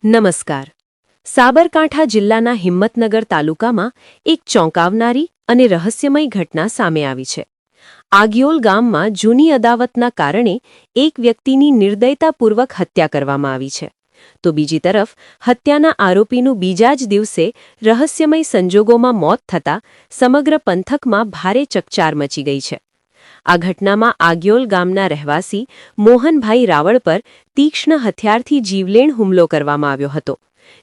નમસ્કાર. સાબરકાંઠા જિલ્લાના હિંમતનગર તાલુકામાં એક ચોંકાવનારી અને રહસ્યમય ઘટના સામે આવી છે. આગિયોલ ગામમાં જૂની અદાવતના કારણે એક વ્યક્તિની નિર્દયતાપૂર્વક હત્યા કરવામાં આવી છે. તો બીજી તરફ હત્યાના આરોપીનું બીજા જ દિવસે રહસ્યમય સંજોગોમાં મોત થતાં સમગ્ર પંથકમાં ભારે ચકચાર મચી ગઈ છે. આ ઘટનામાં આગિયોલ ગામના રહેવાસી મોહનભાઈ રાવળ પર તીક્ષ્ણ હથિયારથી જીવલેણ હુમલો કરવામાં આવ્યો હતો,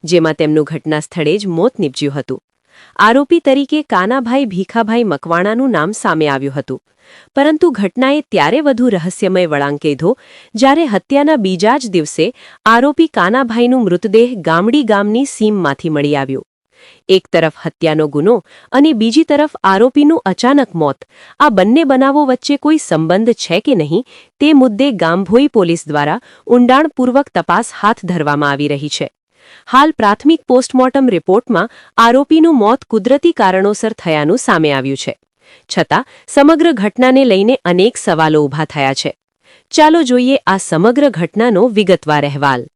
જેમાં તેમનું ઘટના સ્થળે જ મોત નીપજ્યું હતું. આરોપી તરીકે કાનાભાઈ ભીખાભાઈ મકવાણાનું નામ સામે આવ્યું હતું, પરંતુ ઘટનાએ ત્યારે વધુ રહસ્યમય વળાંક લીધો જ્યારે હત્યાના બીજા જ દિવસે આરોપી કાનાભાઈનું મૃતદેહ ગામડી ગામની સીમમાંથી મળી આવ્યો. એક તરફ હત્યાનો ગુનો અને બીજી તરફ આરોપીનું અચાનક મોત. આ બંને બનાવો વચ્ચે કોઈ સંબંધ છે કે નહીં તે મુદ્દે ગામભોઈ પોલીસ દ્વારા ઊંડાણપૂર્વક તપાસ હાથ ધરવામાં આવી રહી છે. હાલ પ્રાથમિક પોસ્ટમોર્ટમ રિપોર્ટમાં આરોપીનું મોત કુદરતી કારણોસર થયાનું સામે આવ્યું છે. છતાં સમગ્ર ઘટનાને લઈને અનેક સવાલો ઊભા થયા છે. ચાલો જોઈએ આ સમગ્ર ઘટનાનો વિગતવાર અહેવાલ.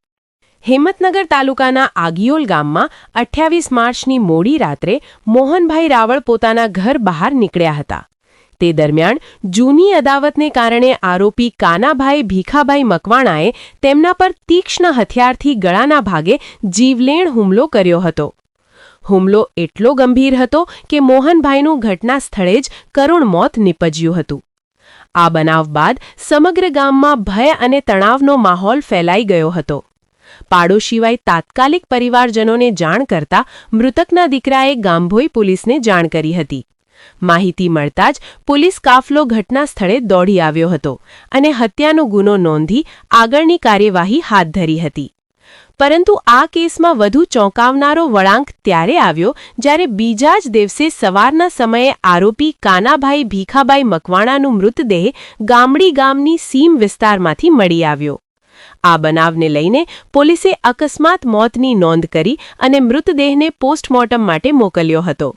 હિંમતનગર તાલુકાના આગિયોલ ગામમાં 28 માર્ચની મોડી રાત્રે મોહનભાઈ રાવળ પોતાના ઘર બહાર નીકળ્યા હતા. તે દરમિયાન જૂની અદાવતને કારણે આરોપી કાનાભાઈ ભીખાભાઈ મકવાણાએ તેમના પર તીક્ષ્ણ હથિયારથી ગળાના ભાગે જીવલેણ હુમલો કર્યો હતો. હુમલો એટલો ગંભીર હતો કે મોહનભાઈનું ઘટના સ્થળે જ કરુણ મોત નીપજ્યું હતું. આ બનાવ બાદ સમગ્ર ગામમાં ભય અને તણાવનો માહોલ ફેલાઈ ગયો હતો. પાડોશીવાય તાત્કાલિક પરિવારજનોને જાણ કરતા મૃતકના દીકરાએ ગામભોઈ પોલીસને જાણ કરી હતી. માહિતી મળતા જ પોલીસ કાફલો ઘટના સ્થળે દોડી આવ્યો હતો અને હત્યાનો ગુનો નોંધી આગળની કાર્યવાહી હાથ ધરી હતી. પરંતુ આ કેસમાં વધુ ચોંકાવનારો વળાંક ત્યારે આવ્યો જ્યારે બીજા જ દિવસે સવારના સમયે આરોપી કાનાભાઈ ભીખાભાઈ મકવાણાનું મૃતદેહ ગામડી ગામની સીમ વિસ્તારમાંથી મળી આવ્યો. આ બનાવને લઈને પોલીસે અકસ્માત મોતની નોંધ કરી અને મૃતદેહને પોસ્ટમોર્ટમ માટે મોકલ્યો હતો.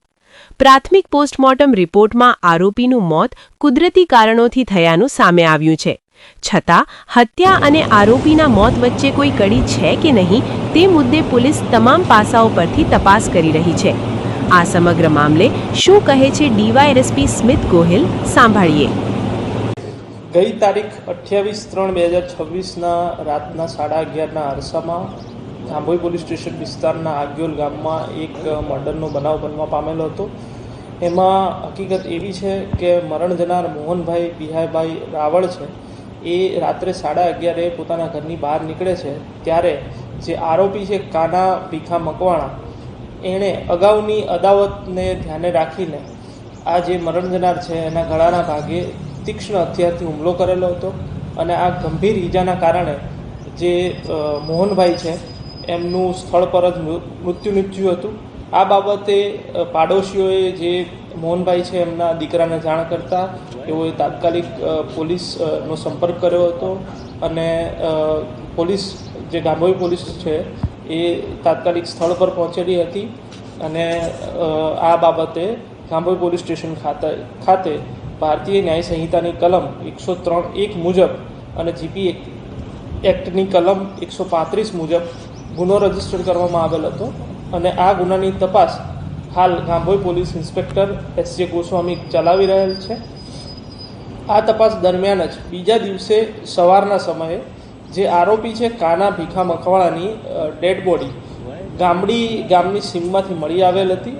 પ્રાથમિક પોસ્ટમોર્ટમ રિપોર્ટમાં આરોપીનું મોત કુદરતી કારણોથી થયાનું સામે આવ્યું છે. છતાં હત્યા અને આરોપીના મોત વચ્ચે કોઈ કડી છે કે નહીં તે મુદ્દે પોલીસ તમામ પાસાઓ પરથી તપાસ કરી રહી છે. આ સમગ્ર મામલે શું કહે છે ડીવાયએસપી સ્મિત ગોહિલ, સાંભળીએ. ગઈ તારીખ 28/3/2026ના રાતના 11:30ના અરસામાં ગામભોઈ પોલીસ સ્ટેશન વિસ્તારના આગિયોલ ગામમાં એક મર્ડરનો બનાવ બનવા પામેલો હતો. એમાં હકીકત એવી છે કે મરણ જનાર મોહનભાઈ ભીખાભાઈ રાવળ છે એ રાત્રે 11:30 પોતાના ઘરની બહાર નીકળે છે ત્યારે જે આરોપી છે કાના ભીખા મકવાણા એણે અગાઉની અદાવતને ધ્યાને રાખીને આ જે મરણ જનાર છે એના ગળાના ભાગે તીક્ષ્ણ હથિયારથી હુમલો કરેલો હતો અને આ ગંભીર ઈજાના કારણે જે મોહનભાઈ છે એમનું સ્થળ પર જ મૃત્યુ નીપજ્યું હતું. આ બાબતે પાડોશીઓએ જે મોહનભાઈ છે એમના દીકરાને જાણ કરતા તેઓએ તાત્કાલિક પોલીસનો સંપર્ક કર્યો હતો અને પોલીસ જે ગામભોઈ પોલીસ છે એ તાત્કાલિક સ્થળ પર પહોંચેલી હતી અને આ બાબતે ગામભોઈ પોલીસ સ્ટેશન ખાતે ભારતીય ન્યાય સંહિતાની કલમ 103(1) મુજબ અને જીપી એક્ટની કલમ 135 મુજબ ગુનો રજીસ્ટર કરવામાં આવેલ હતો અને આ ગુનાની તપાસ હાલ ગામભોઈ પોલીસ ઇન્સ્પેક્ટર એસ.જે. ગોસ્વામી ચલાવી રહેલ છે. આ તપાસ દરમિયાન જ બીજા દિવસે સવારના સમયે જે આરોપી છે કાના ભીખા મકવાણાની ડેડ બોડી ગામડી ગામની સીમમાંથી મળી આવેલ હતી.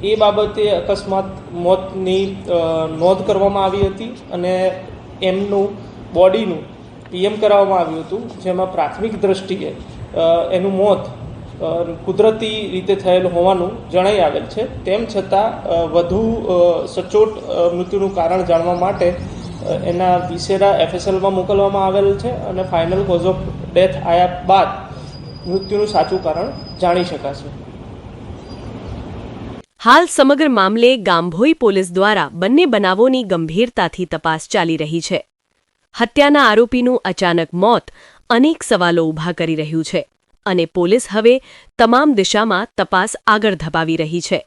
એ બાબતે અકસ્માત મોતની નોંધ કરવામાં આવી હતી અને એમનું બોડીનું પીએમ કરાવવામાં આવ્યું હતું, જેમાં પ્રાથમિક દ્રષ્ટિએ એનું મોત કુદરતી રીતે થયેલું હોવાનું જણાઈ આવેલ છે. તેમ છતાં વધુ સચોટ મૃત્યુનું કારણ જાણવા માટે એના વિસેરા એફએસએલમાં મોકલવામાં આવેલ છે અને ફાઇનલ કોઝ ઓફ ડેથ આવ્યા બાદ મૃત્યુનું સાચું કારણ જાણી શકાશે. હાલ સમગ્ર મામલે ગામભોઈ પોલીસ દ્વારા બંને બનાવોની ગંભીરતાથી તપાસ ચાલી રહી છે. હત્યાના આરોપીનું અચાનક મોત અનેક સવાલો ઊભા કરી રહ્યું છે અને પોલીસ હવે તમામ દિશામાં તપાસ આગળ ધપાવી રહી છે.